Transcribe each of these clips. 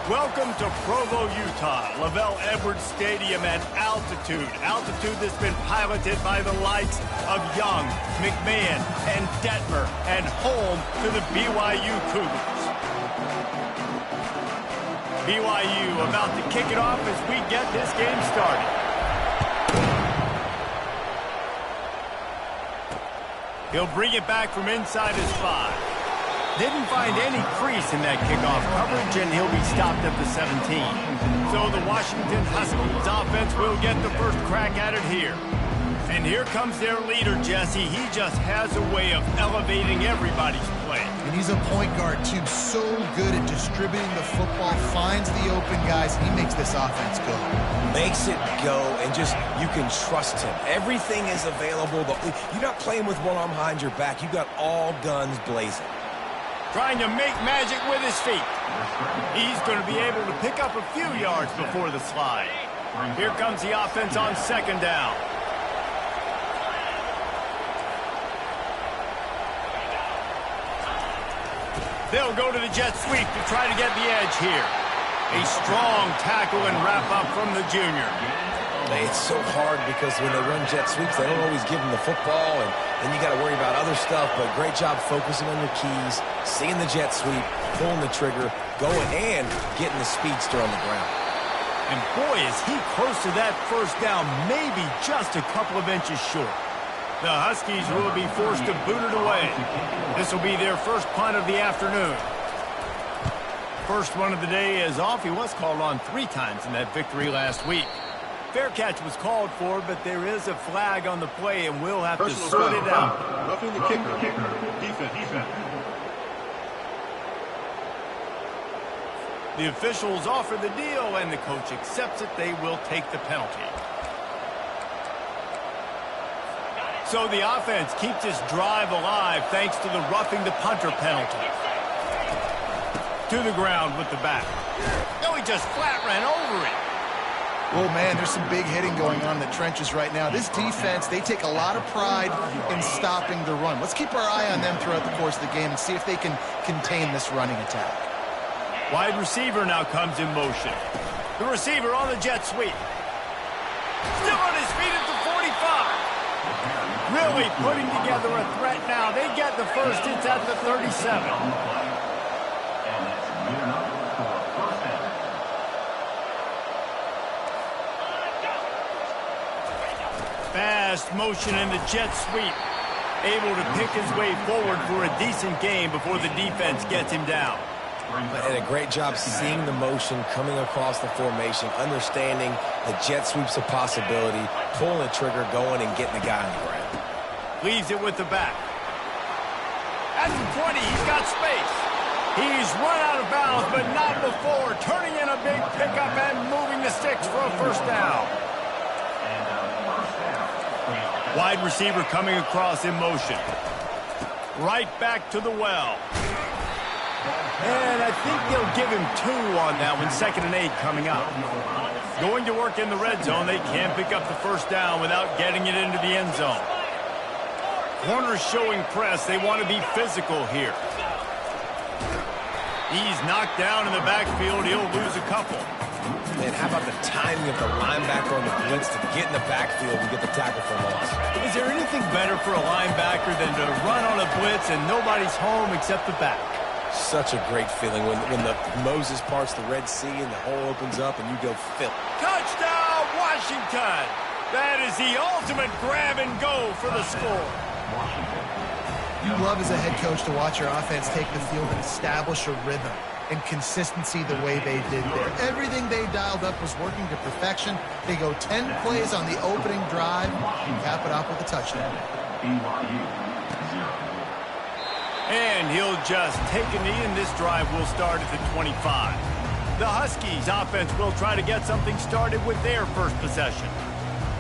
Welcome to Provo, Utah, Lavelle Edwards Stadium at altitude. Altitude that's been piloted by the likes of Young, McMahon, and Detmer, and home to the BYU Cougars. BYU about to kick it off as we get this game started. He'll bring it back from inside his 5. Didn't find any crease in that kickoff coverage, and he'll be stopped at the 17. So the Washington Huskies offense will get the first crack at it here. And here comes their leader, Jesse. He just has a way of elevating everybody's play. And he's a point guard, too. So good at distributing the football, finds the open guys. He makes this offense go. Makes it go, and just, you can trust him. Everything is available. You're not playing with one arm behind your back. You got all guns blazing. Trying to make magic with his feet. He's going to be able to pick up a few yards before the slide. Here comes the offense on second down. They'll go to the jet sweep to try to get the edge here. A strong tackle and wrap up from the junior. It's so hard because when they run jet sweeps, they don't always give them the football, and then you got to worry about other stuff, but great job focusing on your keys, seeing the jet sweep, pulling the trigger, going, and getting the speedster on the ground. And boy, is he close to that first down, maybe just a couple of inches short. The Huskies will be forced to boot it away. This will be their first punt of the afternoon. First one of the day is off. He was called on 3 times in that victory last week. Fair catch was called for, but there is a flag on the play, and we'll have to sort it out. Roughing the kicker. Defense. The officials offer the deal, and the coach accepts it. They will take the penalty. So the offense keeps this drive alive thanks to the roughing the punter penalty. To the ground with the back. No, he just flat ran over it. Oh, man, there's some big hitting going on in the trenches right now. This defense, they take a lot of pride in stopping the run. Let's keep our eye on them throughout the course of the game and see if they can contain this running attack. Wide receiver now comes in motion. The receiver on the jet sweep. Still on his feet at the 45. Really putting together a threat now. They get the first. It's at the 37. Fast motion in the jet sweep. Able to pick his way forward for a decent game before the defense gets him down. And a great job seeing the motion coming across the formation, understanding the jet sweep's a possibility, pulling the trigger, going, and getting the guy on the ground. Leaves it with the back. At the 20, he's got space. He's run out of bounds, but not before. Turning in a big pickup and moving the sticks for a first down. Wide receiver coming across in motion. Right back to the well. And I think they'll give him 2 on that one. 2nd and 8 coming up. Going to work in the red zone. They can't pick up the first down without getting it into the end zone. Corners showing press. They want to be physical here. He's knocked down in the backfield. He'll lose a couple. And how about the timing of the linebacker on the blitz to get in the backfield and get the tackle for loss? Is there anything better for a linebacker than to run on a blitz and nobody's home except the back? Such a great feeling when the Moses parts the Red Sea and the hole opens up and you go fill. Touchdown, Washington! That is the ultimate grab and go for the score. You love as a head coach to watch your offense take the field and establish a rhythm and consistency the way they did there. Everything they dialed up was working to perfection. They go 10 plays on the opening drive and cap it off with a touchdown. And he'll just take a knee, and this drive will start at the 25. The Huskies offense will try to get something started with their first possession.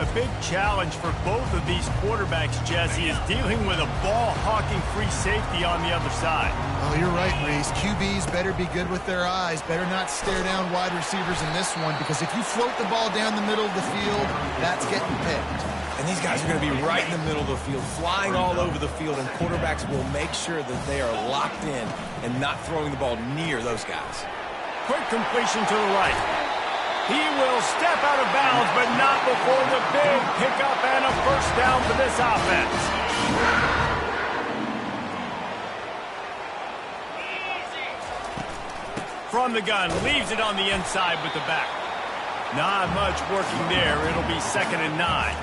A big challenge for both of these quarterbacks, Jesse, is dealing with a ball-hawking free safety on the other side. Oh, you're right, Reese. QBs better be good with their eyes. Better not stare down wide receivers in this one, because if you float the ball down the middle of the field, that's getting picked. And these guys are going to be right in the middle of the field, flying all over the field, and quarterbacks will make sure that they are locked in and not throwing the ball near those guys. quick completion to the right. He will step out of bounds, but not before the big pickup and a first down for this offense. From the gun, leaves it on the inside with the back. Not much working there. It'll be 2nd and 9.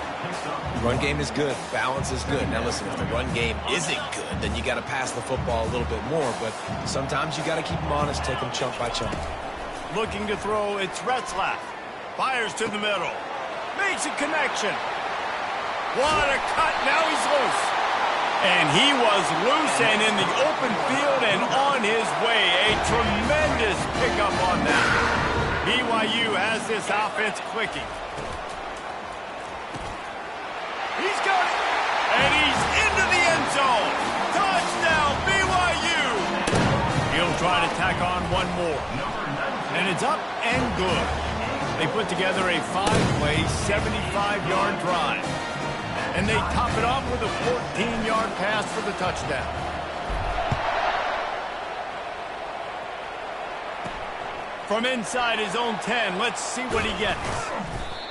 Run game is good. Balance is good. Now listen, if the run game isn't good, then you got to pass the football a little bit more. But sometimes you got to keep them honest, take them chunk by chunk. Looking to throw, it's Retzlaff. Fires to the middle. Makes a connection. What a cut. Now he's loose. And he was loose and in the open field and on his way. A tremendous pickup on that. BYU has this offense clicking. He's got it. And he's into the end zone. Touchdown, BYU. He'll try to tack on one more. And it's up and good. They put together a 5-play, 75-yard drive. And they top it off with a 14-yard pass for the touchdown. From inside his own 10, let's see what he gets.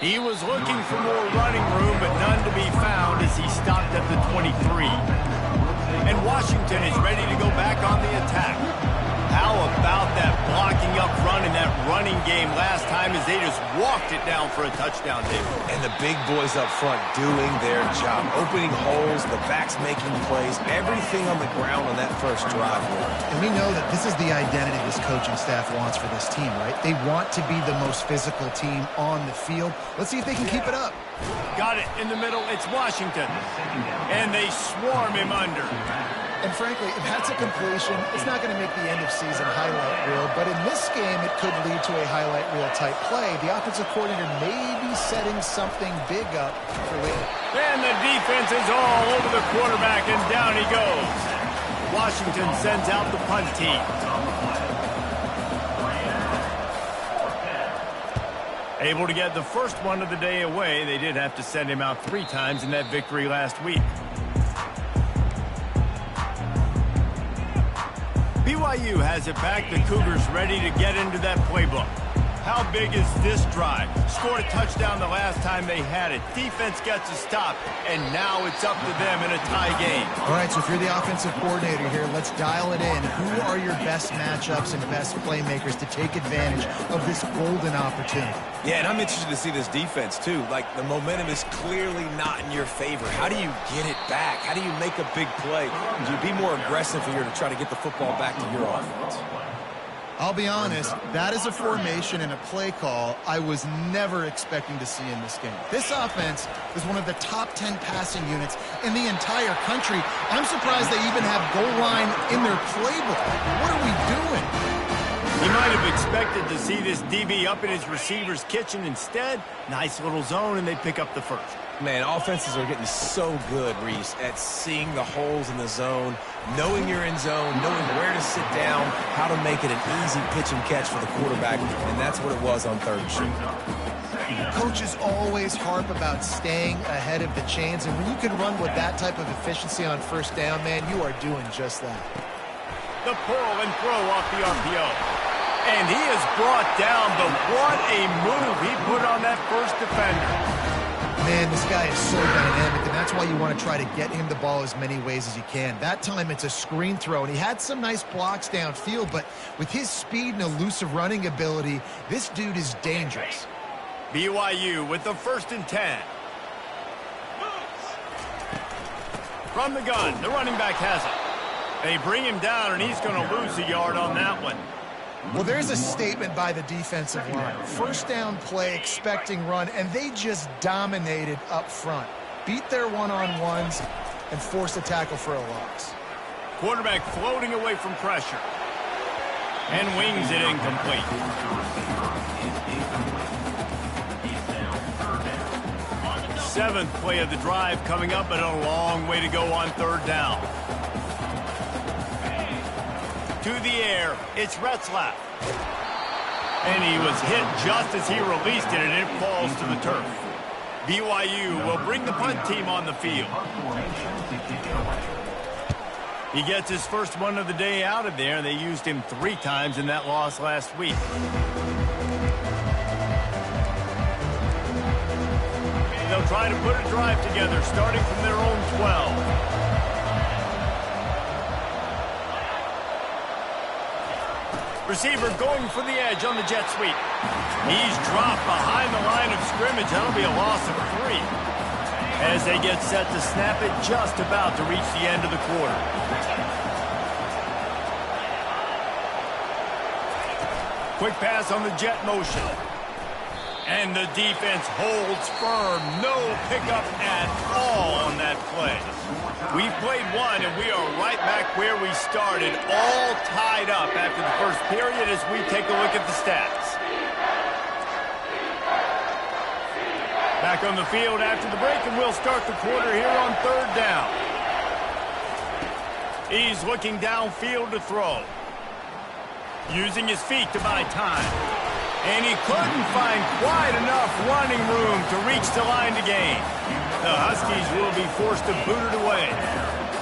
He was looking for more running room, but none to be found as he stopped at the 23. And Washington is ready to go back on the attack. How about that blocking up front and that running game last time as they just walked it down for a touchdown, David? And the big boys up front doing their job. Opening holes, the backs making plays, everything on the ground on that first drive. And we know that this is the identity this coaching staff wants for this team, right? They want to be the most physical team on the field. Let's see if they can keep it up. Got it in the middle. It's Washington. And they swarm him under. And frankly, if that's a completion, it's not going to make the end-of-season highlight reel. But in this game, it could lead to a highlight reel-type play. The offensive coordinator may be setting something big up for later. And the defense is all over the quarterback, and down he goes. Washington sends out the punt team. Able to get the first one of the day away. They did have to send him out 3 times in that victory last week. BYU has it back. The Cougars ready to get into that playbook. How big is this drive? Scored a touchdown the last time they had it. Defense gets a stop, and now it's up to them in a tie game. All right, so if you're the offensive coordinator here, let's dial it in. Who are your best matchups and best playmakers to take advantage of this golden opportunity? Yeah, and I'm interested to see this defense, too. Like, the momentum is clearly not in your favor. How do you get it back? How do you make a big play? Do you be more aggressive here to try to get the football back to your offense? I'll be honest, that is a formation and a play call I was never expecting to see in this game. This offense is one of the top 10 passing units in the entire country. I'm surprised they even have goal line in their playbook. What are we doing? He might have expected to see this DB up in his receiver's kitchen. Instead, nice little zone, and they pick up the first. Man, offenses are getting so good, Reese, at seeing the holes in the zone, knowing you're in zone, knowing where to sit down, how to make it an easy pitch and catch for the quarterback, and that's what it was on 3rd and short. Coaches always harp about staying ahead of the chains, and when you can run with that type of efficiency on 1st down, man, you are doing just that. The pull and throw off the RPO. And he is brought down, but what a move he put on that first defender. Man, this guy is so dynamic, and that's why you want to try to get him the ball as many ways as you can. That time, it's a screen throw, and he had some nice blocks downfield, but with his speed and elusive running ability, this dude is dangerous. BYU with the 1st and 10. From the gun, the running back has it. They bring him down, and he's going to lose a yard on that one. Well, there's a statement by the defensive line. 1st down play, expecting run, and they just dominated up front. Beat their one-on-ones and forced a tackle for a loss. Quarterback floating away from pressure. And wings it incomplete. Seventh play of the drive coming up, but a long way to go on 3rd down. To the air, it's Retzlaff. And he was hit just as he released it, and it falls to the turf. BYU will bring the punt team on the field. He gets his first one of the day out of there. They used him 3 times in that loss last week. They'll try to put a drive together, starting from their own 12. Receiver going for the edge on the jet sweep. He's dropped behind the line of scrimmage. That'll be a loss of 3. As they get set to snap it, just about to reach the end of the quarter. Quick pass on the jet motion. And the defense holds firm. No pickup at all on that play. We've played one, and we are right back where we started, all tied up after the first period as we take a look at the stats. Back on the field after the break, and we'll start the quarter here on 3rd down. He's looking downfield to throw. Using his feet to buy time. And he couldn't find quite enough running room to reach the line to gain. The Huskies will be forced to boot it away.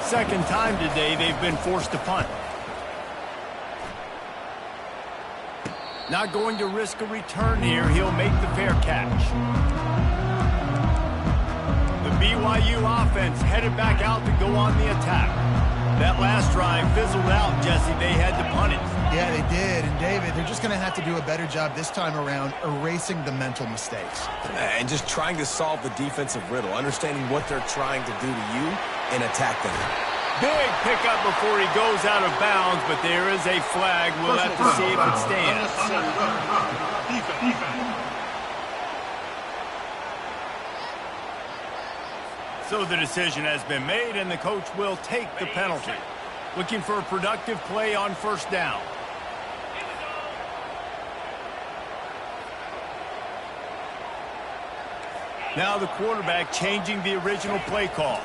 Second time today they've been forced to punt. Not going to risk a return here. He'll make the fair catch. The BYU offense headed back out to go on the attack. That last drive fizzled out, Jesse. They had to punt it. Yeah, they did. And, David, they're just going to have to do a better job this time around erasing the mental mistakes. And just trying to solve the defensive riddle, understanding what they're trying to do to you and attack them. Big pickup before he goes out of bounds, but there is a flag. We'll have to see if it stands. So the decision has been made, and the coach will take the penalty. Looking for a productive play on 1st down. Now the quarterback changing the original play call.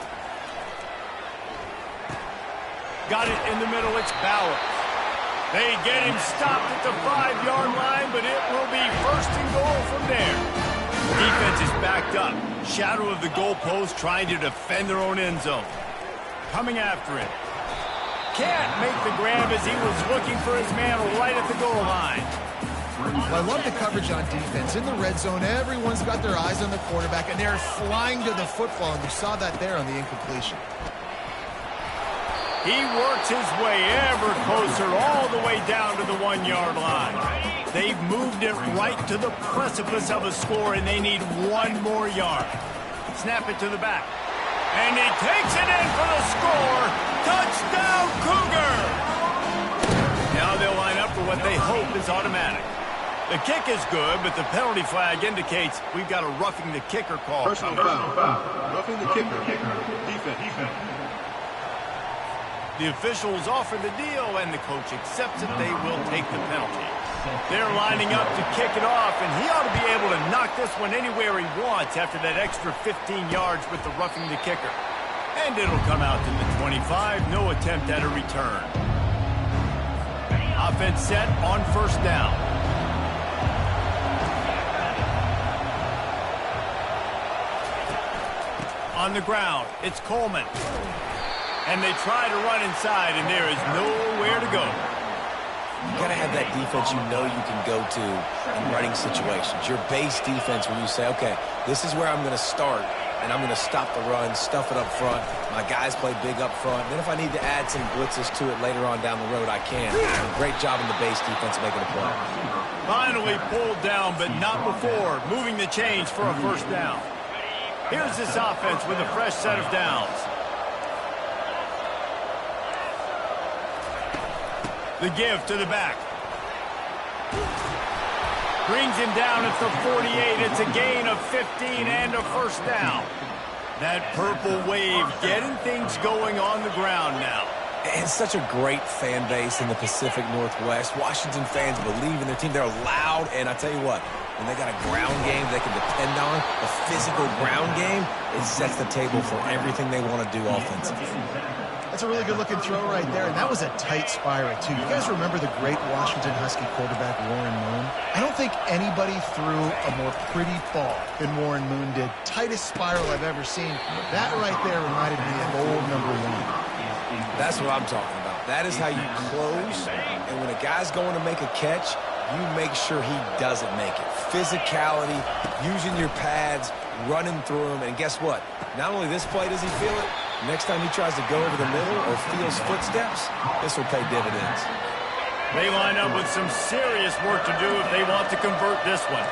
Got it in the middle. It's Bauer. They get him stopped at the 5-yard line, but it will be 1st and goal from there. Defense is backed up. Shadow of the goalpost, trying to defend their own end zone. Coming after it. Can't make the grab as he was looking for his man right at the goal line. Well, I love the coverage on defense. In the red zone, everyone's got their eyes on the quarterback, and they're flying to the football, and you saw that there on the incompletion. He works his way ever closer all the way down to the 1-yard line. They've moved it right to the precipice of a score, and they need 1 more yard. Snap it to the back. And he takes it in for the score. Touchdown, Cougar! Now they'll line up for what they hope is automatic. The kick is good, but the penalty flag indicates we've got a roughing the kicker call. Personal foul. Roughing the kicker. Defense. The officials offer the deal, and the coach accepts it. They will take the penalty. They're lining up to kick it off, and he ought to be able to knock this one anywhere he wants after that extra 15 yards with the roughing the kicker. And it'll come out to the 25. No attempt at a return. Offense set on 1st down. On the ground, it's Coleman. And they try to run inside, and there is nowhere to go. You got to have that defense you know you can go to in running situations. Your base defense where you say, okay, this is where I'm going to start, and I'm going to stop the run, stuff it up front. My guys play big up front. Then if I need to add some blitzes to it later on down the road, I can. Great job in the base defense making a play. Finally pulled down, but not before. Moving the chains for a 1st down. Here's this offense with a fresh set of downs. The give to the back. Brings him down at the 48. It's a gain of 15 and a 1st down. That purple wave getting things going on the ground now. It's such a great fan base in the Pacific Northwest. Washington fans believe in their team. They're loud, and I tell you what, when they got a ground game they can depend on, a physical ground game, it sets the table for everything they want to do offensively. That's a really good-looking throw right there, and that was a tight spiral, too. You guys remember the great Washington Husky quarterback, Warren Moon? I don't think anybody threw a more pretty ball than Warren Moon did. Tightest spiral I've ever seen. That right there reminded me of old #1. That's what I'm talking about. That is how you close. And when a guy's going to make a catch, you make sure he doesn't make it. Physicality, using your pads, running through them. And guess what? Not only this play does he feel it, next time he tries to go over the middle or feels footsteps, this will pay dividends. They line up with some serious work to do if they want to convert this one.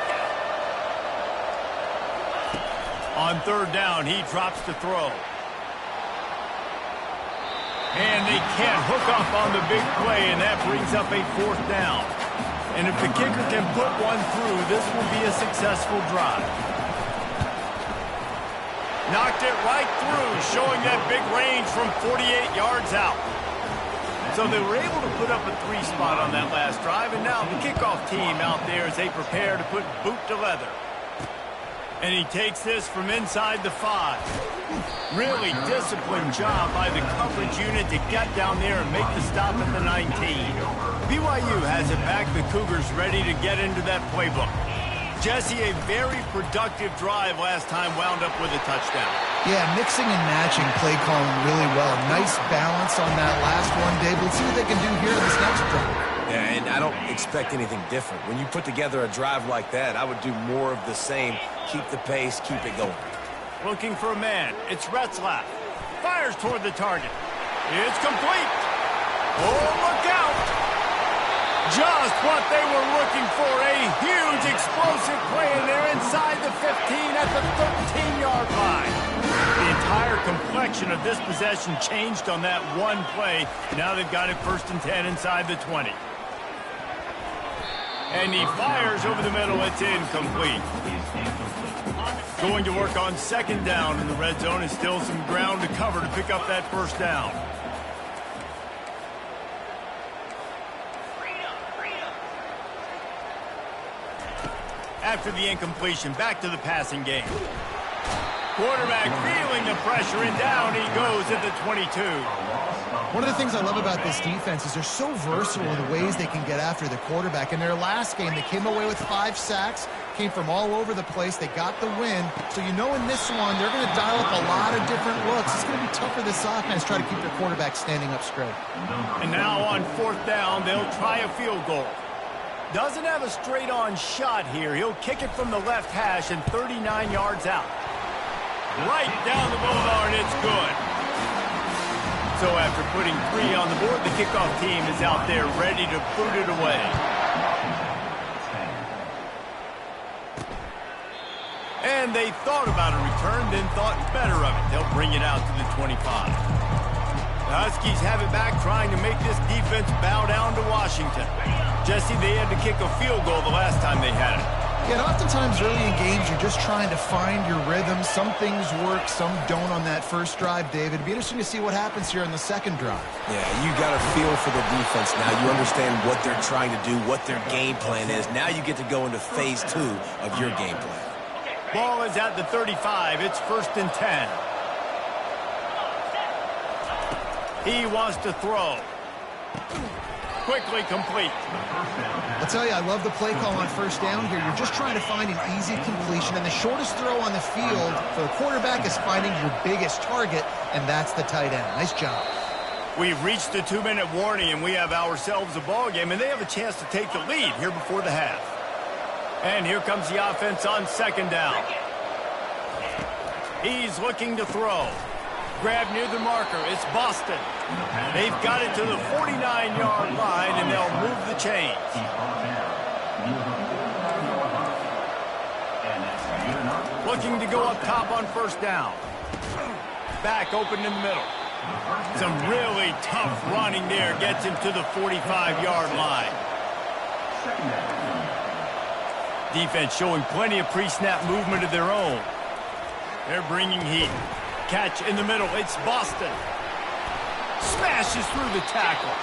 On third down, he drops to throw. And they can't hook up on the big play, and that brings up a fourth down. And if the kicker can put one through, this will be a successful drive. Knocked it right through, showing that big range from 48 yards out. So they were able to put up a 3 spot on that last drive, and now the kickoff team out there as they prepare to put boot to leather. And he takes this from inside the 5. Really disciplined job by the coverage unit to get down there and make the stop at the 19. BYU has it back. The Cougars ready to get into that playbook. Jesse, a very productive drive last time wound up with a touchdown. Yeah, mixing and matching play calling really well. Nice balance on that last one, Dave. Let's see what they can do here in this next drive. Yeah, and I don't expect anything different. When you put together a drive like that, I would do more of the same. Keep the pace, keep it going. Looking for a man. It's Retzlaff. Fires toward the target. It's complete. Oh, look out. Just what they were looking for. A huge explosive play, and they're inside the 15 at the 13-yard line. The entire complexion of this possession changed on that one play. Now they've got it 1st and 10 inside the 20. And he fires over the middle. It's incomplete. Going to work on 2nd down in the red zone, and still some ground to cover to pick up that 1st down. After the incompletion, back to the passing game. Quarterback feeling the pressure, and down he goes at the 22. One of the things I love about this defense is they're so versatile in the ways they can get after the quarterback. In their last game, they came away with 5 sacks, came from all over the place. They got the win. So you know in this one, they're going to dial up a lot of different looks. It's going to be tough for this offense to try to keep their quarterback standing up straight. And now on 4th down, they'll try a field goal. Doesn't have a straight-on shot here. He'll kick it from the left hash and 39 yards out. Right down the boulevard, it's good. So after putting 3 on the board, the kickoff team is out there ready to boot it away. And they thought about a return, then thought better of it. They'll bring it out to the 25. The Huskies have it back, trying to make this defense bow down to Washington. Jesse, they had to kick a field goal the last time they had it. Yeah, oftentimes early in games, you're just trying to find your rhythm. Some things work, some don't on that first drive, David. It'd be interesting to see what happens here in the second drive. Yeah, you got a feel for the defense now. You understand what they're trying to do, what their game plan is. Now you get to go into phase 2 of your game plan. Ball is at the 35. It's 1st and 10. He wants to throw. Quickly complete. I'll tell you, I love the play call on 1st down here. You're just trying to find an easy completion, and the shortest throw on the field for the quarterback is finding your biggest target, and that's the tight end. Nice job. We've reached the 2-minute warning, and we have ourselves a ball game, and they have a chance to take the lead here before the half. And here comes the offense on 2nd down. He's looking to throw. Grab near the marker. It's Boston. They've got it to the 49-yard line, and they'll move the chains. Looking to go up top on 1st down. Back open in the middle. Some really tough running there. Gets him to the 45-yard line. Defense showing plenty of pre-snap movement of their own. They're bringing heat. Catch in the middle. It's Boston. Smashes through the tackle.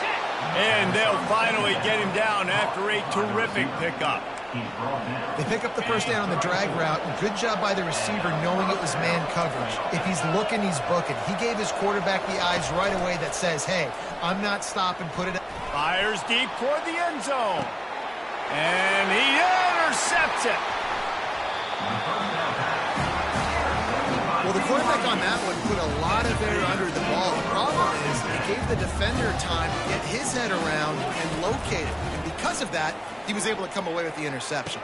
And they'll finally get him down after a terrific pickup. They pick up the 1st down on the drag route. Good job by the receiver knowing it was man coverage. If he's looking, he's booking. He gave his quarterback the eyes right away that says, hey, I'm not stopping, put it up. Fires deep toward the end zone. And he intercepts it. Well, the quarterback on that one put a lot of air under the ball. The problem is they gave the defender time to get his head around and locate it. And because of that, he was able to come away with the interception.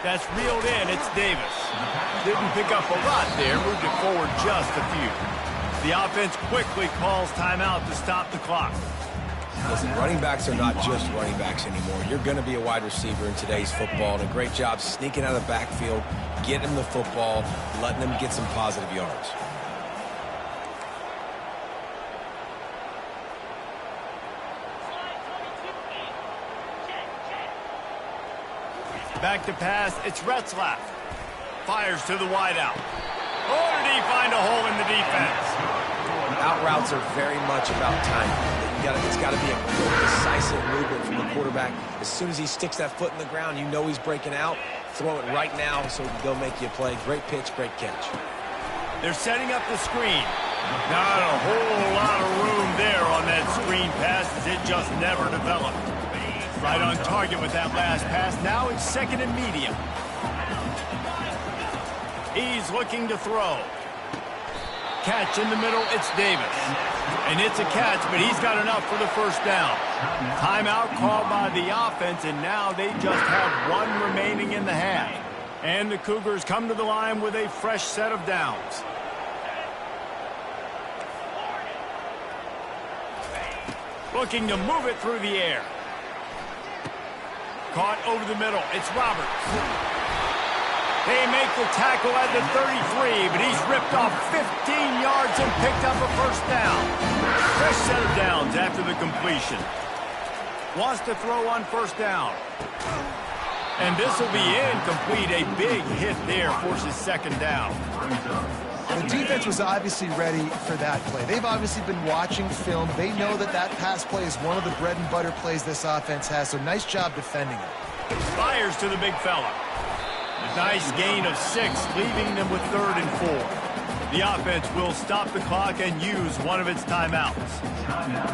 That's reeled in. It's Davis. Didn't pick up a lot there. Moved it forward just a few. The offense quickly calls timeout to stop the clock. Listen, running backs are not just running backs anymore. You're going to be a wide receiver in today's football. And a great job sneaking out of the backfield, getting them the football, letting them get some positive yards. Back to pass, it's Retzlaff. Fires to the wideout. Oh, did he find a hole in the defense? Out routes are very much about timing. It's got to be a quick, decisive movement from the quarterback. As soon as he sticks that foot in the ground, you know he's breaking out. Throw it right now so he can go make you a play. Great pitch, great catch. They're setting up the screen. Not a whole lot of room there on that screen pass as it just never developed. Right on target with that last pass. Now it's second and medium. He's looking to throw. Catch in the middle, it's Davis. And it's a catch, but he's got enough for the first down. Timeout called by the offense, and now they just have one remaining in the half. And the Cougars come to the line with a fresh set of downs. Looking to move it through the air. Caught over the middle. It's Roberts. They make the tackle at the 33, but he's ripped off 15 yards and picked up a first down. Fresh set of downs after the completion. Wants to throw on first down. And this will be incomplete. A big hit there forces second down. The defense was obviously ready for that play. They've obviously been watching film. They know that that pass play is one of the bread and butter plays this offense has, so nice job defending it. Fires to the big fella. Nice gain of 6, leaving them with 3rd and 4. The offense will stop the clock and use one of its timeouts.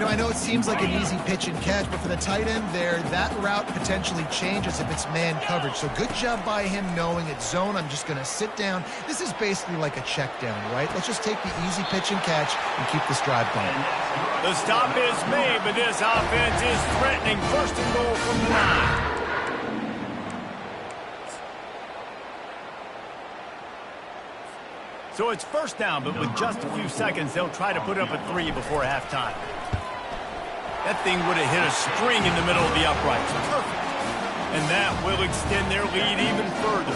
I know it seems like an easy pitch and catch, but for the tight end there, that route potentially changes if it's man coverage. So good job by him knowing it's zone. I'm just going to sit down. This is basically like a check down, right? Let's just take the easy pitch and catch and keep this drive going. The stop is made, but this offense is threatening. First and goal from the line. So it's first down, but with just a few seconds, they'll try to put up a 3 before halftime. That thing would have hit a string in the middle of the uprights. Perfect. And that will extend their lead even further.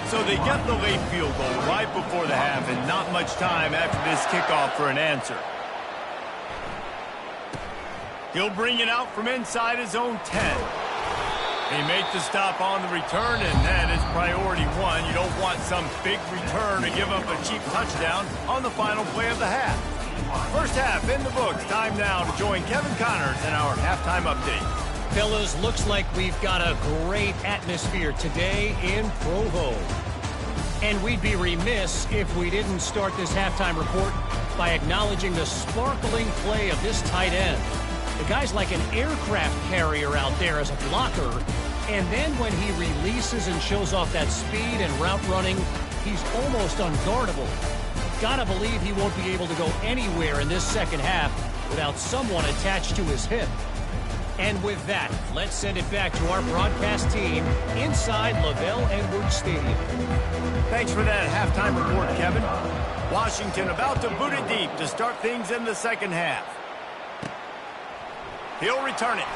So they get the late field goal right before the half, and not much time after this kickoff for an answer. He'll bring it out from inside his own 10. They make the stop on the return, and that is priority 1. You don't want some big return to give up a cheap touchdown on the final play of the half. First half in the books. Time now to join Kevin Connors in our halftime update. Fellas, looks like we've got a great atmosphere today in Provo. And we'd be remiss if we didn't start this halftime report by acknowledging the sparkling play of this tight end. The guy's like an aircraft carrier out there as a blocker. And then when he releases and shows off that speed and route running, he's almost unguardable. Gotta believe he won't be able to go anywhere in this second half without someone attached to his hip. And with that, let's send it back to our broadcast team inside Lavelle Edwards Stadium. Thanks for that halftime report, Kevin. Washington about to boot it deep to start things in the second half. He'll return it.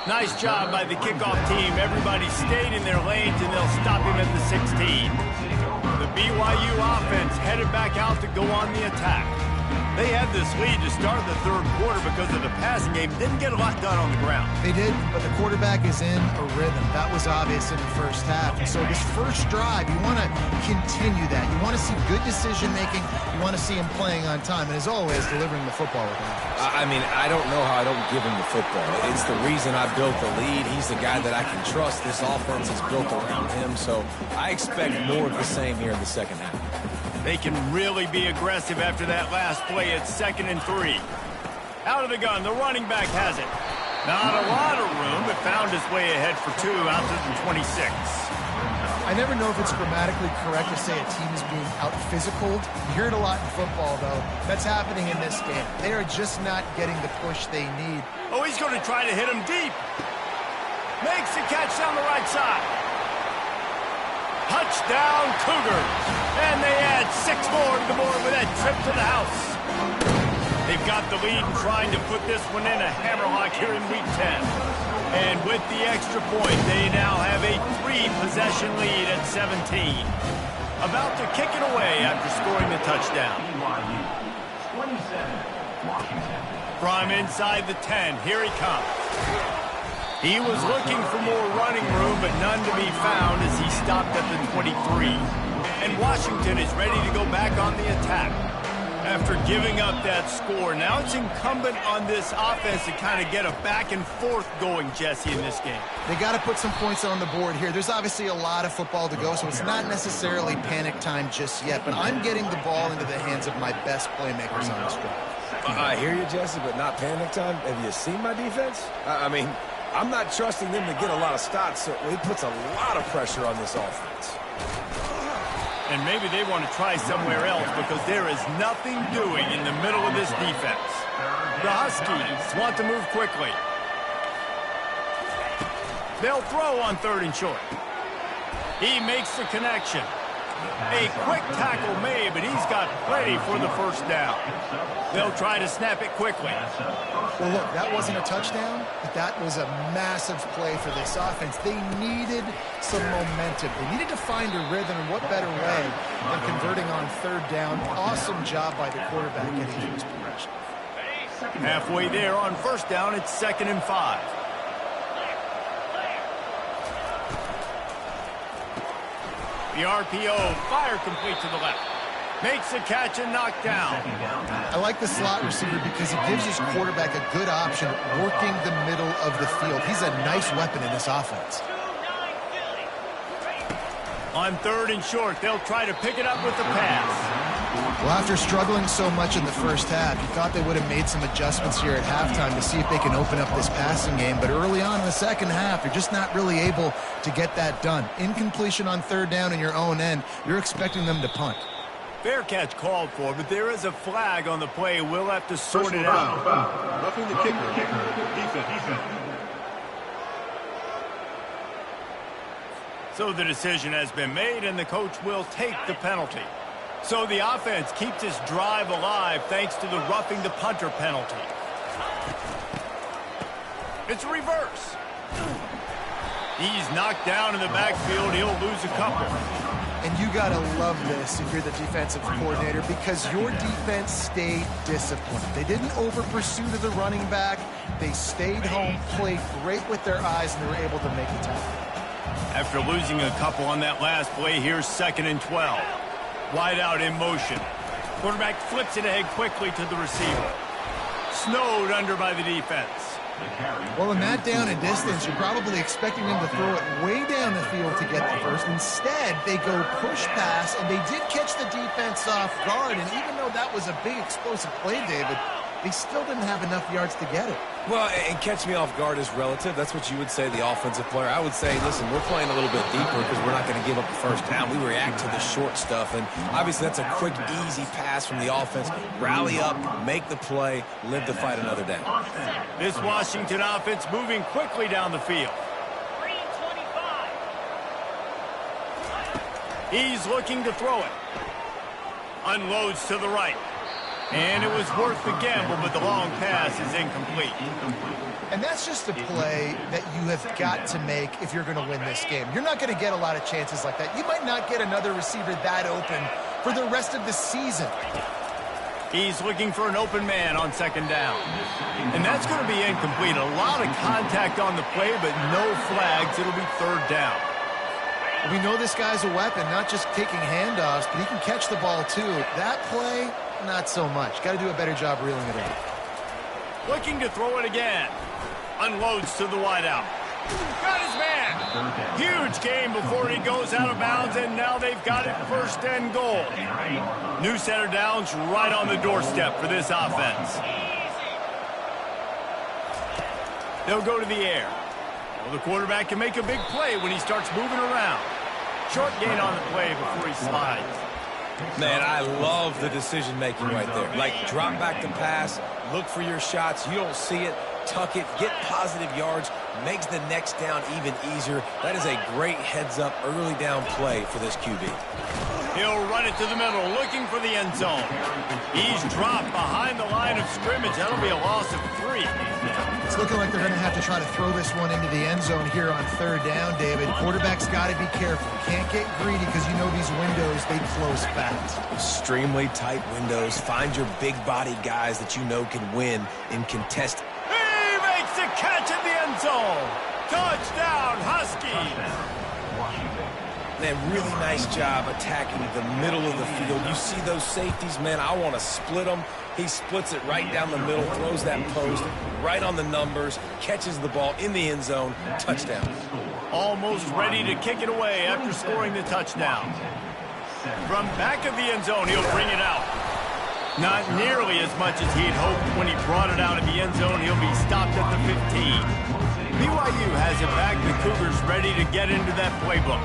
Nice job by the kickoff team. Everybody stayed in their lanes, and they'll stop him at the 16. The BYU offense headed back out to go on the attack. They had this lead to start the third quarter because of the passing game. Didn't get a lot done on the ground. They did, but the quarterback is in a rhythm. That was obvious in the first half. And so this first drive, you want to continue that. You want to see good decision-making. You want to see him playing on time. And as always, delivering the football with offense. I mean, I don't know how I don't give him the football. It's the reason I built the lead. He's the guy that I can trust. This offense is built around him. So I expect more of the same here in the second half. They can really be aggressive after that last play. It's 2nd and 3. Out of the gun, the running back has it. Not a lot of room, but found his way ahead for 2 out to the 26. I I never know if it's grammatically correct to say a team is being out-physicaled. You hear it a lot in football, though. That's happening in this game. They are just not getting the push they need. Oh, he's going to try to hit him deep. Makes the catch down the right side. Touchdown, Cougars. And they add 6 more to the board with that trip to the house. They've got the lead and trying to put this one in a hammerlock here in Week 10. And with the extra point, they now have a 3-possession lead at 17. About to kick it away after scoring the touchdown. From inside the 10, here he comes. He was looking for more running room, but none to be found as he stopped at the 23. And Washington is ready to go back on the attack. After giving up that score, now it's incumbent on this offense to kind of get a back and forth going, Jesse, in this game. They got to put some points on the board here. There's obviously a lot of football to go, so it's not necessarily panic time just yet, but I'm getting the ball into the hands of my best playmakers on this drive. I hear you, Jesse, but not panic time. Have you seen my defense? I mean, I'm not trusting them to get a lot of stops, so it puts a lot of pressure on this offense. And maybe they want to try somewhere else because there is nothing doing in the middle of this defense. The Huskies want to move quickly. They'll throw on 3rd and short. He makes the connection. A quick tackle made, but he's got plenty for the first down. They'll try to snap it quickly. Well, look, that wasn't a touchdown, but that was a massive play for this offense. They needed some momentum. They needed to find a rhythm, and what better way than converting on 3rd down. Awesome job by the quarterback getting through his progression. Halfway there on 1st down, it's 2nd and 5. The RPO, fire complete to the left. Makes the catch and knocked down. I like the slot receiver because it gives his quarterback a good option working the middle of the field. He's a nice weapon in this offense. On 3rd and short, they'll try to pick it up with the pass. Well, after struggling so much in the first half, you thought they would have made some adjustments here at halftime to see if they can open up this passing game. But early on in the second half, you're just not really able to get that done. Incompletion on 3rd down in your own end, you're expecting them to punt. Fair catch called for, but there is a flag on the play. We'll have to sort it out. Roughing the kicker. Defense. So the decision has been made, and the coach will take the penalty. So the offense keeps this drive alive thanks to the roughing the punter penalty. It's a reverse. He's knocked down in the backfield. He'll lose a couple. And you got to love this if you're the defensive coordinator because your defense stayed disciplined. They didn't over-pursue to the running back. They stayed home, played great with their eyes, and they were able to make the tackle. After losing a couple on that last play, here's 2nd and 12. Wide out in motion. Quarterback flips it ahead quickly to the receiver. Snowed under by the defense. Well, in that down and distance, you're probably expecting them to throw it way down the field to get the first. Instead, they go push pass, and they did catch the defense off guard. And even though that was a big explosive play, David, they still didn't have enough yards to get it. Well, and catch me off guard is relative. That's what you would say, the offensive player. I would say, listen, we're playing a little bit deeper because we're not going to give up the first down. We react to the short stuff, and obviously that's a quick, easy pass from the offense. Rally up, make the play, live to fight another down. This Washington offense moving quickly down the field. He's looking to throw it. Unloads to the right. And it was worth the gamble, but the long pass is incomplete. And that's just a play that you have got to make if you're going to win this game. You're not going to get a lot of chances like that. You might not get another receiver that open for the rest of the season. He's looking for an open man on 2nd down. And that's going to be incomplete. A lot of contact on the play, but no flags. It'll be 3rd down. We know this guy's a weapon, not just taking handoffs, but he can catch the ball too. That play, not so much. Got to do a better job reeling it in. Looking to throw it again. Unloads to the wideout. Got his man. Huge gain before he goes out of bounds, and now they've got it 1st and goal. New set of downs right on the doorstep for this offense. They'll go to the air. Well, the quarterback can make a big play when he starts moving around. Short gain on the play before he slides. Man, I love the decision-making right there. Like, drop back to pass, look for your shots. You don't see it, tuck it, get positive yards, makes the next down even easier. That is a great heads-up early down play for this QB. He'll run it to the middle, looking for the end zone. He's dropped behind the line of scrimmage. That'll be a loss of 3. It's looking like they're going to have to try to throw this one into the end zone here on third down, David. Quarterback's got to be careful. Can't get greedy because you know these windows, they close fast. Extremely tight windows. Find your big-bodied guys that you know can win in contest. He makes the catch in the end zone. Touchdown, Huskies. Man, really nice job attacking the middle of the field. You see those safeties, man, I want to split them. He splits it right down the middle, throws that post right on the numbers, catches the ball in the end zone, touchdown. Almost ready to kick it away after scoring the touchdown. From back of the end zone, he'll bring it out. Not nearly as much as he'd hoped when he brought it out of the end zone. He'll be stopped at the 15. BYU has it back. The Cougars ready to get into that playbook.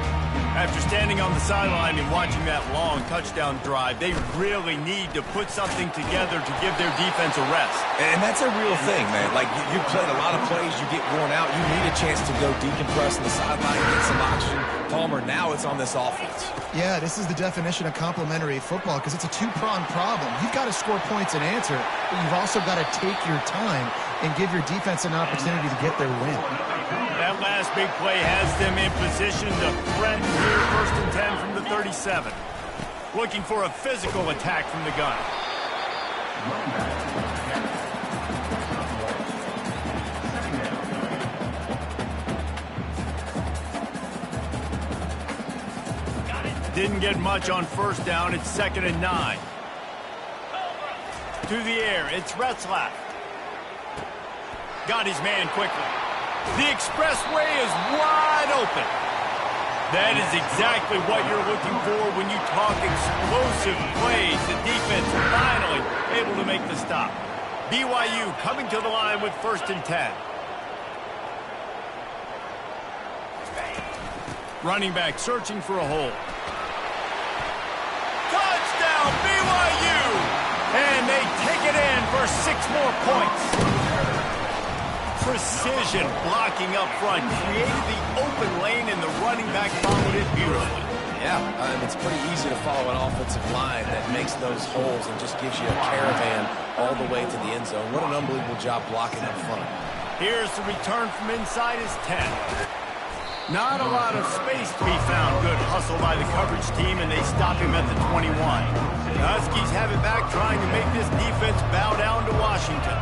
After standing on the sideline and watching that long touchdown drive, they really need to put something together to give their defense a rest. And that's a real thing, man. Like, you played a lot of plays, you get worn out, you need a chance to go decompress on the sideline, get some oxygen. Palmer, now it's on this offense. Yeah, this is the definition of complementary football because it's a two-pronged problem. You've got to score points and answer, but you've also got to take your time and give your defense an opportunity to get their win. That last big play has them in position to threaten here, 1st and 10 from the 37. Looking for a physical attack from the gun. Didn't get much on 1st down. It's 2nd and 9. To the air, it's Retzlaff. Got his man quickly. The expressway is wide open. That is exactly what you're looking for when you talk explosive plays. The defense finally able to make the stop. BYU coming to the line with 1st and 10. Running back searching for a hole. Touchdown, BYU! And they take it in for 6 more points. Precision blocking up front created the open lane, and the running back followed it beautifully. Yeah, it's pretty easy to follow an offensive line that makes those holes and just gives you a caravan all the way to the end zone. What an unbelievable job blocking up front. Here's the return from inside his 10. Not a lot of space to be found. Good hustle by the coverage team, and they stop him at the 21. The Huskies have it back, trying to make this defense bow down to Washington.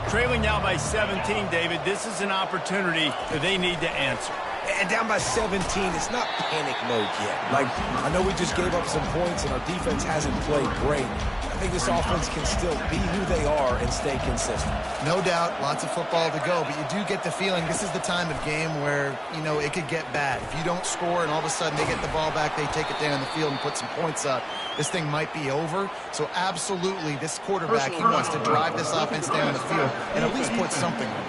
Trailing now by 17, David. This is an opportunity that they need to answer. And down by 17, it's not panic mode yet. Like, I know we just gave up some points and our defense hasn't played great. I think this offense can still be who they are and stay consistent. No doubt, lots of football to go, but you do get the feeling this is the time of game where, you know, it could get bad. If you don't score and all of a sudden they get the ball back, they take it down the field and put some points up, this thing might be over. So absolutely, this quarterback, he wants to drive this offense down the field and at least put something on it.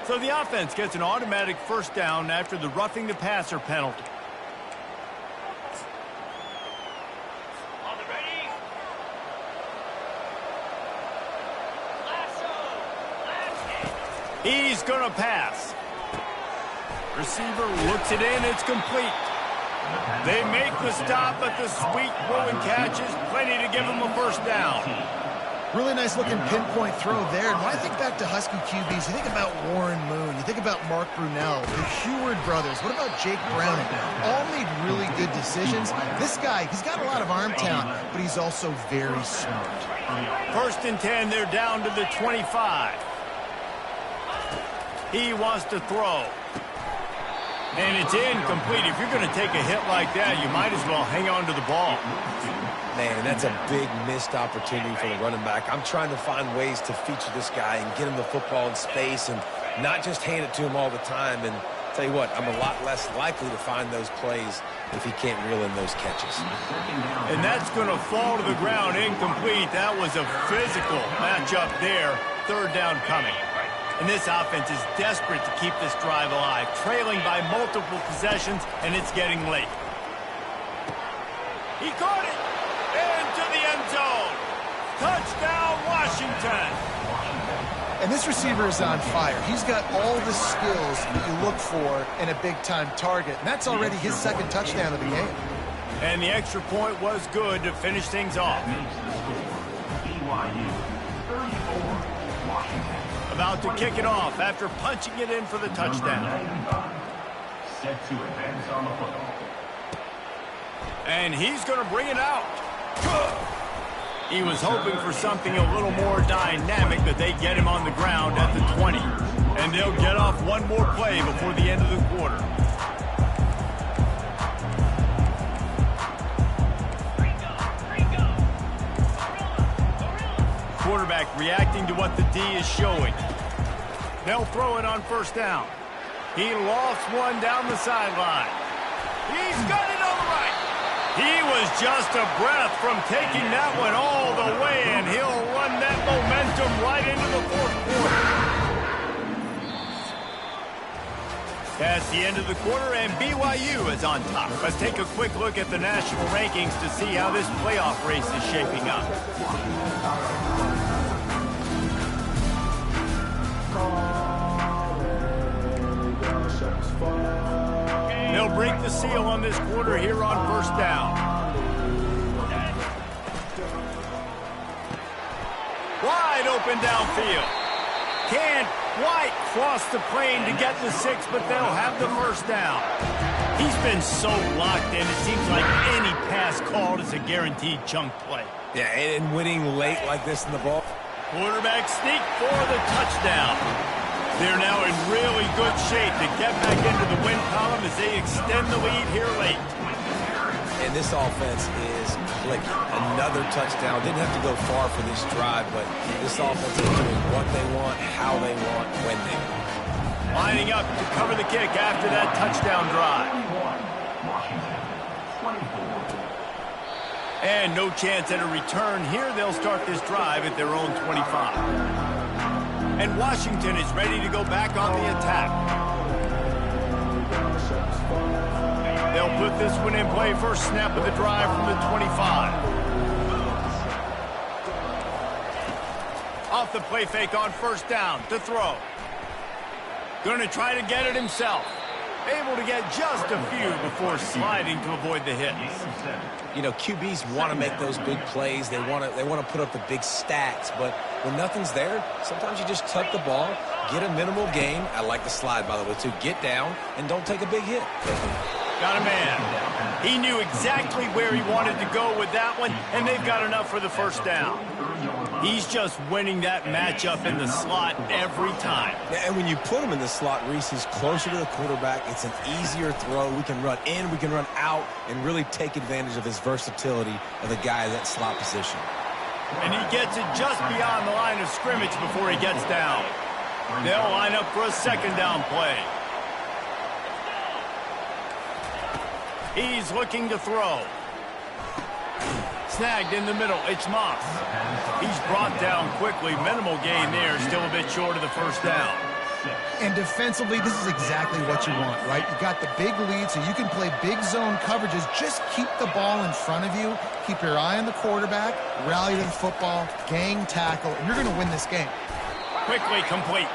So the offense gets an automatic 1st down after the roughing the passer penalty. He's going to pass. Receiver looks it in. It's complete. They make the stop, but the sweet rolling catch is plenty to give him a 1st down. Really nice looking pinpoint throw there. And when I think back to Husky QBs, you think about Warren Moon, you think about Mark Brunell, the Heward brothers, what about Jake Browning? All made really good decisions. This guy, he's got a lot of arm talent, but he's also very smart. 1st and 10, they're down to the 25. He wants to throw. And it's incomplete. If you're going to take a hit like that, you might as well hang on to the ball. Man, that's a big missed opportunity for the running back. I'm trying to find ways to feature this guy and get him the football in space and not just hand it to him all the time. And tell you what, I'm a lot less likely to find those plays if he can't reel in those catches. And that's going to fall to the ground incomplete. That was a physical matchup there. 3rd down coming. And this offense is desperate to keep this drive alive, trailing by multiple possessions, and it's getting late. He caught it! Into the end zone! Touchdown, Washington! And this receiver is on fire. He's got all the skills that you look for in a big-time target, and that's already his second touchdown of the game. And the extra point was good to finish things off. About to kick it off after punching it in for the touchdown. Set to advance on the football. And he's going to bring it out. He was hoping for something a little more dynamic, but they get him on the ground at the 20. And they'll get off one more play before the end of the quarter. Quarterback reacting to what the D is showing. They'll throw it on first down. He lofts one down the sideline. He's got it on the right. He was just a breath from taking that one all the way, and he'll run that momentum right into the fourth quarter. That's the end of the quarter, and BYU is on top. Let's take a quick look at the national rankings to see how this playoff race is shaping up. They'll break the seal on this quarter here on first down. Wide open downfield. Can't quite cross the plane to get the 6, but they'll have the first down. He's been so locked in, it seems like any pass called is a guaranteed chunk play. Yeah, and winning late like this in the ball. Quarterback sneak for the touchdown. They're now in really good shape to get back into the win column as they extend the lead here late. And this offense is clicking. Another touchdown. Didn't have to go far for this drive, but this offense is doing what they want, how they want, when they want. Lining up to cover the kick after that touchdown drive. And no chance at a return here. They'll start this drive at their own 25. And Washington is ready to go back on the attack. They'll put this one in play first snap of the drive from the 25. Off the play fake on first down to throw. Going to try to get it himself. Able to get just a few before sliding to avoid the hits. You know, QBs want to make those big plays. They want to put up the big stats. But when nothing's there, sometimes you just tuck the ball, get a minimal gain. I like the slide, by the way, too. Get down and don't take a big hit. Got a man. He knew exactly where he wanted to go with that one, and they've got enough for the first down. He's just winning that matchup in the slot every time. And when you put him in the slot, Reese, he's closer to the quarterback. It's an easier throw. We can run in, we can run out, and really take advantage of his versatility of the guy in that slot position. And he gets it just beyond the line of scrimmage before he gets down. They'll line up for a second down play. He's looking to throw. Snagged in the middle. It's Moss. He's brought down quickly. Minimal gain there. Still a bit short of the first down. And defensively, this is exactly what you want, right? You got the big lead, so you can play big zone coverages. Just keep the ball in front of you. Keep your eye on the quarterback. Rally to the football. Gang tackle. And you're going to win this game. Quickly complete.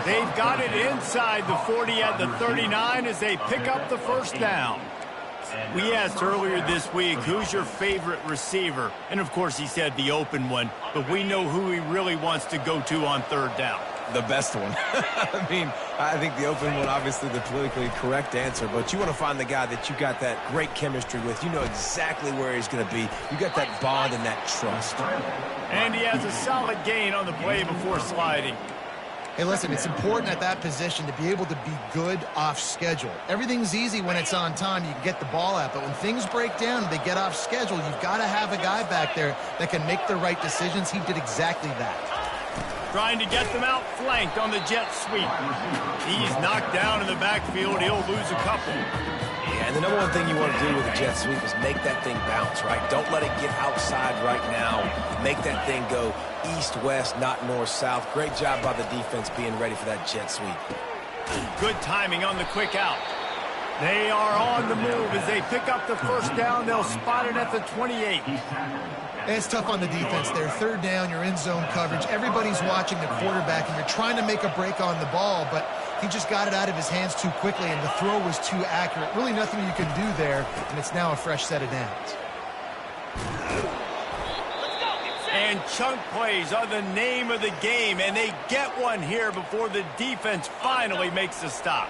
They've got it inside the 40 at the 39 as they pick up the first down. We asked earlier this week, who's your favorite receiver? And, of course, he said the open one, but we know who he really wants to go to on third down. The best one. I mean, I think the open one, obviously the politically correct answer, but you want to find the guy that you got that great chemistry with. You know exactly where he's going to be. You got that bond and that trust. And he has a solid gain on the play before sliding. Hey, listen, it's important at that position to be able to be good off schedule. Everything's easy when it's on time. You can get the ball out. But when things break down and they get off schedule, you've got to have a guy back there that can make the right decisions. He did exactly that. Trying to get them out flanked on the jet sweep. He's knocked down in the backfield. He'll lose a couple. Yeah, and the number one thing you want to do with a jet sweep is make that thing bounce, right? Don't let it get outside right now. make that thing go east-west, not north-south. Great job by the defense being ready for that jet sweep. Good timing on the quick out. They are on the move as they pick up the first down. They'll spot it at the 28. It's tough on the defense there. Third down, you're in zone coverage. Everybody's watching the quarterback, and you're trying to make a break on the ball, but he just got it out of his hands too quickly, and the throw was too accurate. Really nothing you can do there, and it's now a fresh set of downs. And chunk plays are the name of the game, and they get one here before the defense finally makes the stop.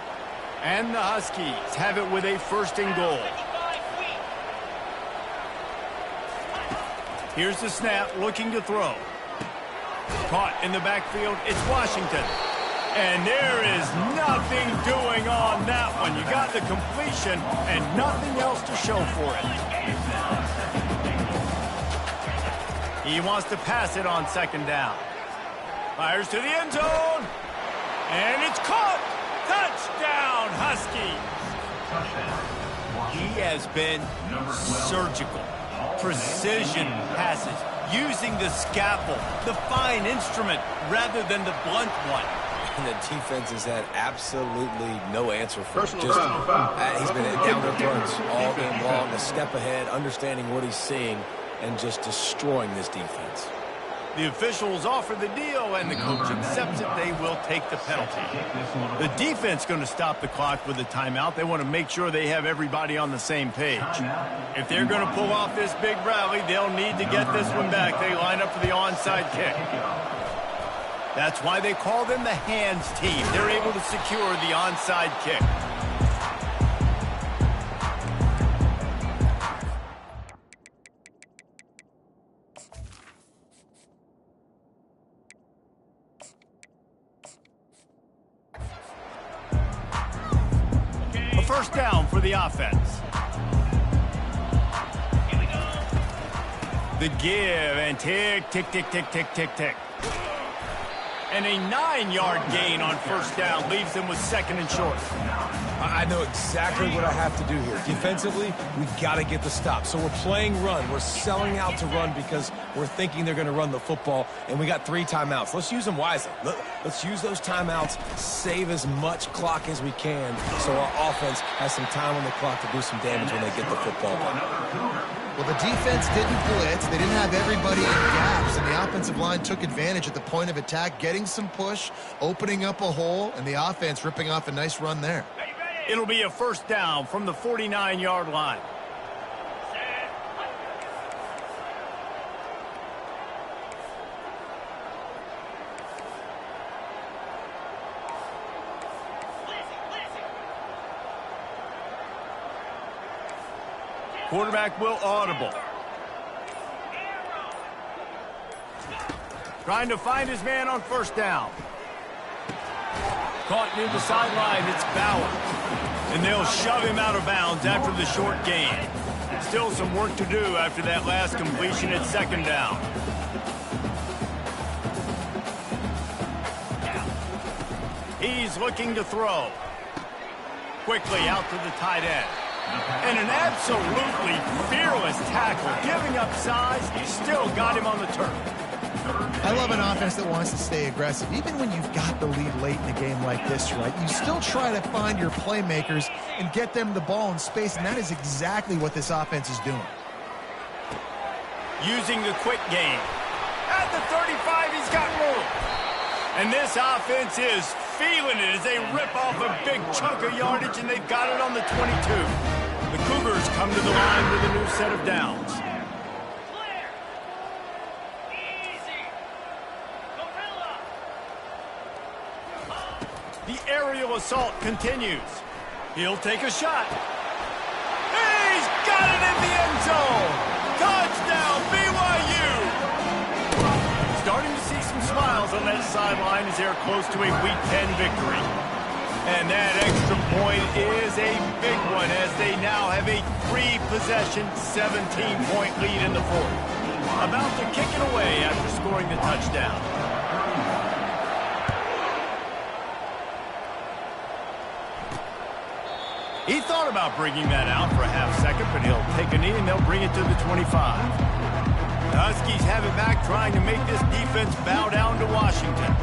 And the Huskies have it with a 1st and goal. Here's the snap, looking to throw. Caught in the backfield, it's Washington. And there is nothing doing on that one. You got the completion and nothing else to show for it. He wants to pass it on 2nd down. Fires to the end zone. And it's caught. Touchdown, Huskies. He has been surgical. Precision passes, using the scalpel, the fine instrument, rather than the blunt one. And the defense has had absolutely no answer for it. Personal foul. He's been down the runs all game long, a step ahead, understanding what he's seeing, and just destroying this defense. The officials offer the deal, and the coach accepts it. They will take the penalty. The defense going to stop the clock with a timeout. They want to make sure they have everybody on the same page. If they're going to pull off this big rally, they'll need to get this one back. They line up for the onside kick. That's why they call them the hands team. They're able to secure the onside kick. A 1st down for the offense. The give and tick, tick, tick, tick, tick, tick, tick. And a 9-yard gain on 1st down leaves them with 2nd and short. I know exactly what I have to do here. Defensively, we've got to get the stop. So we're playing run. We're selling out to run because we're thinking they're going to run the football, and we got 3 timeouts. Let's use them wisely. Let's use those timeouts, save as much clock as we can so our offense has some time on the clock to do some damage when they get the football back. Well, the defense didn't blitz. They didn't have everybody in gaps, and the offensive line took advantage at the point of attack, getting some push, opening up a hole, and the offense ripping off a nice run there. It'll be a 1st down from the 49-yard line. Quarterback will audible. Trying to find his man on 1st down. Caught near the sideline, it's Bauer. And they'll shove him out of bounds after the short gain. Still some work to do after that last completion at 2nd down. He's looking to throw. Quickly out to the tight end. And an absolutely fearless tackle, giving up size, still got him on the turf. I love an offense that wants to stay aggressive. Even when you've got the lead late in a game like this, right, you still try to find your playmakers and get them the ball in space, and that is exactly what this offense is doing. Using the quick game. At the 35, he's got room. And this offense is feeling it as they rip off a big chunk of yardage, and they've got it on the 22. The Cougars come to the line with a new set of downs. The aerial assault continues. He'll take a shot. He's got it in the end zone. Touchdown, BYU. Starting to see some smiles on that sideline as they're close to a Week 10 victory. And that extra point is a big one as they now have a 3-possession, 17-point lead in the 4th. About to kick it away after scoring the touchdown. He thought about bringing that out for a half second, but he'll take a knee and they'll bring it to the 25. The Huskies have it back, trying to make this defense bow down to Washington.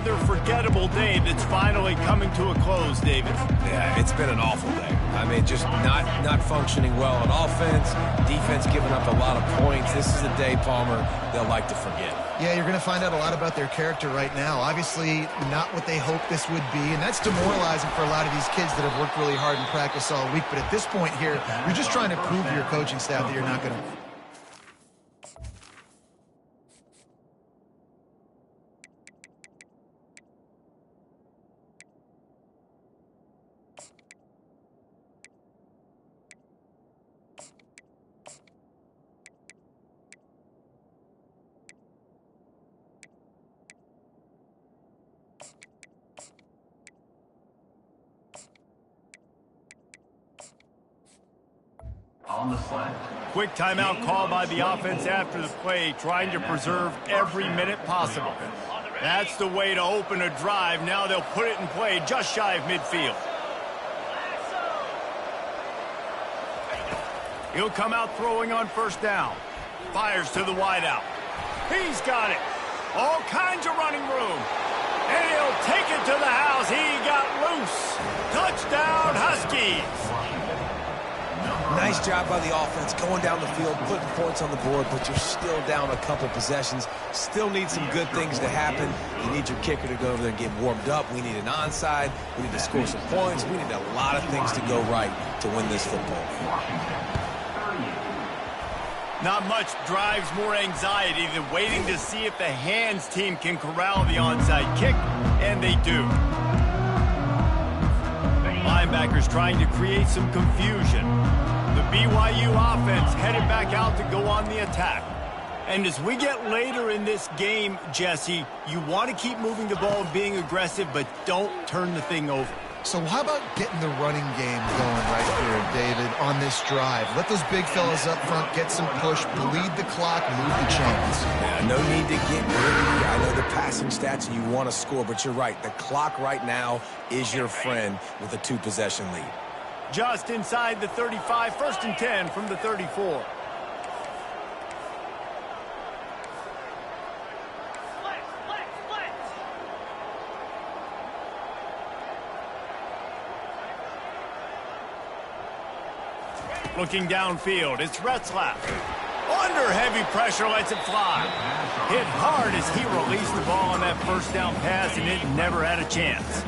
Rather forgettable day that's finally coming to a close, David. Yeah, it's been an awful day. I mean, just not functioning well on offense, defense giving up a lot of points. This is a day, Palmer, they'll like to forget. Yeah, you're going to find out a lot about their character right now. Obviously, not what they hoped this would be, and that's demoralizing for a lot of these kids that have worked really hard in practice all week. But at this point here, you're just trying to prove to your coaching staff that you're not going to... On the slant. Quick timeout call by the offense after the play, trying to preserve every minute possible. That's the way to open a drive. Now they'll put it in play just shy of midfield. He'll come out throwing on first down. Fires to the wideout. He's got it. All kinds of running room. And he'll take it to the house. He got loose. Touchdown, Huskies. Nice job by the offense going down the field, putting points on the board, but you're still down a couple possessions. Still need some good things to happen. You need your kicker to go over there and get warmed up. We need an onside. We need to score some points. We need a lot of things to go right to win this football game. Not much drives more anxiety than waiting to see if the hands team can corral the onside kick, and they do. Linebackers trying to create some confusion. The BYU offense headed back out to go on the attack. And as we get later in this game, Jesse, you want to keep moving the ball and being aggressive, but don't turn the thing over. So how about getting the running game going right here, David, on this drive? Let those big fellas up front get some push, bleed the clock, move the chains. Yeah, no need to get greedy. I know the passing stats and you want to score, but you're right. The clock right now is your friend with a 2-possession lead. Just inside the 35, 1st and 10 from the 34. Looking downfield, it's Retzlaff. Under heavy pressure, lets it fly. Hit hard as he released the ball on that first down pass, and it never had a chance.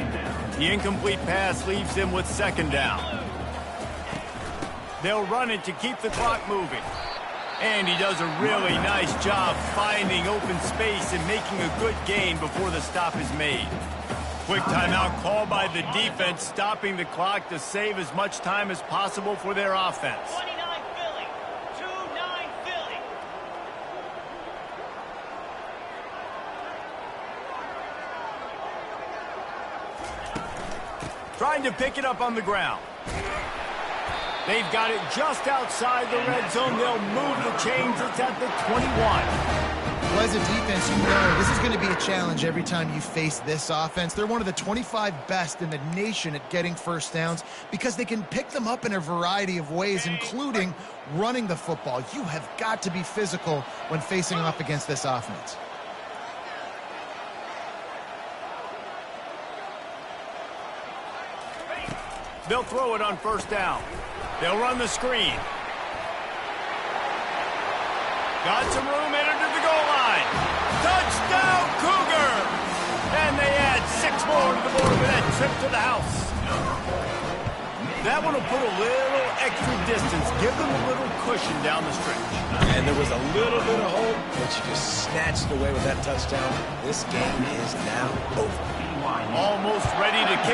The incomplete pass leaves them with 2nd down. They'll run it to keep the clock moving. And he does a really nice job finding open space and making a good gain before the stop is made. Quick timeout call by the defense, stopping the clock to save as much time as possible for their offense. 29 Philly. 2-9 Philly. Trying to pick it up on the ground. They've got it just outside the red zone. They'll move the chains. It's at the 21. Well, as a defense, you know this is going to be a challenge every time you face this offense. They're one of the 25 best in the nation at getting first downs because they can pick them up in a variety of ways, including running the football. You have got to be physical when facing off against this offense. They'll throw it on first down. They'll run the screen. Got some room, entered to the goal line. Touchdown, Cougar! And they add 6 more to the board with that trip to the house. That one will put a little extra distance, give them a little cushion down the stretch. And there was a little bit of hope, but you just snatched it away with that touchdown. This game is now over.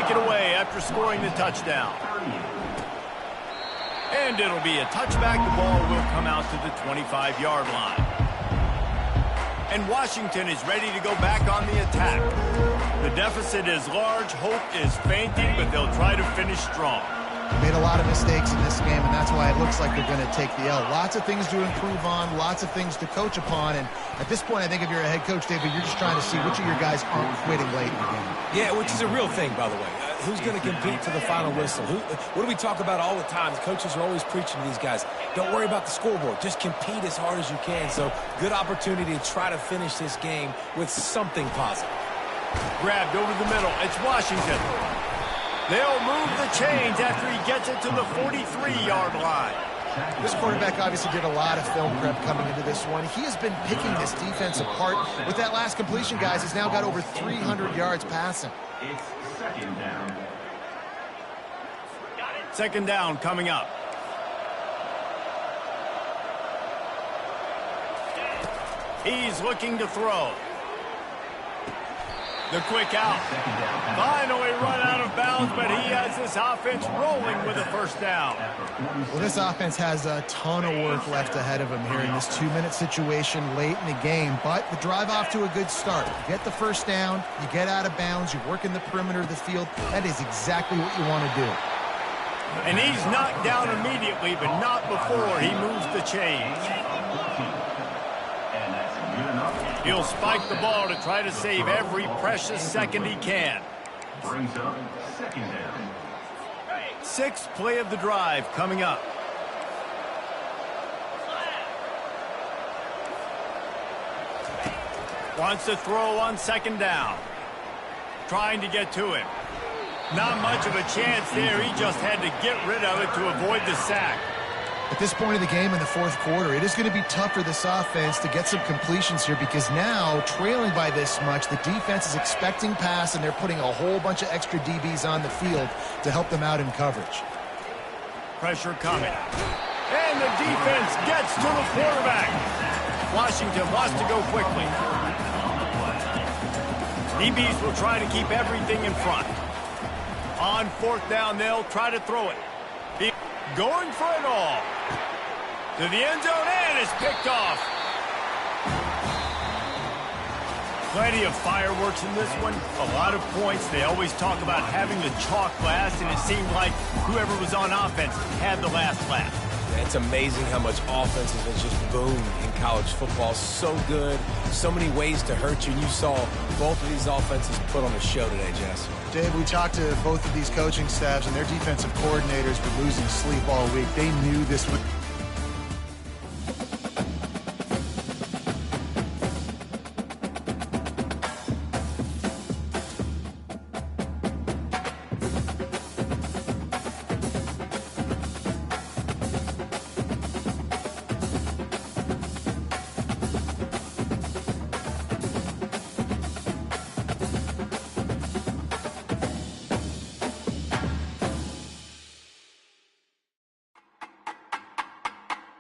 kick it away after scoring the touchdown. And it'll be a touchback. The ball will come out to the 25-yard line. And Washington is ready to go back on the attack. The deficit is large. Hope is fainting, but they'll try to finish strong. Made a lot of mistakes in this game, and that's why it looks like they're going to take the L. Lots of things to improve on, lots of things to coach upon, and at this point, I think if you're a head coach, David, you're just trying to see which of your guys aren't quitting late in the game. Yeah, which is a real thing, by the way. Who's going to compete to the final whistle? What do we talk about all the time? The coaches are always preaching to these guys. Don't worry about the scoreboard. Just compete as hard as you can. So, good opportunity to try to finish this game with something positive. Grabbed over the middle. It's Washington. They'll move the chains after he gets it to the 43-yard line. This quarterback obviously did a lot of film prep coming into this one. He has been picking this defense apart. With that last completion, guys, he's now got over 300 yards passing. It's second down. Second down coming up. He's looking to throw. The quick out. Finally run out of bounds, but he has this offense rolling with a first down. Well, this offense has a ton of work left ahead of him here in this 2-minute situation late in the game, but the drive off to a good start. You get the first down, you get out of bounds, you work in the perimeter of the field. That is exactly what you want to do. And he's knocked down immediately, but not before he moves the chains. He'll spike the ball to try to save every precious second he can. Brings up second down. Sixth play of the drive coming up. Wants to throw on second down. Trying to get to him. Not much of a chance there. He just had to get rid of it to avoid the sack. At this point of the game in the fourth quarter, it is going to be tough for this offense to get some completions here because now, trailing by this much, the defense is expecting pass, and they're putting a whole bunch of extra DBs on the field to help them out in coverage. Pressure coming. And the defense gets to the quarterback. Washington wants to go quickly. DBs will try to keep everything in front. On fourth down, they'll try to throw it. Going for it all. To the end zone, and it's picked off. Plenty of fireworks in this one. A lot of points. They always talk about having the chalk last, and it seemed like whoever was on offense had the last laugh. It's amazing how much offense has just boomed in college football. So good. So many ways to hurt you. And you saw both of these offenses put on a show today, Jess. Dave, we talked to both of these coaching staffs, and their defensive coordinators were losing sleep all week. They knew this would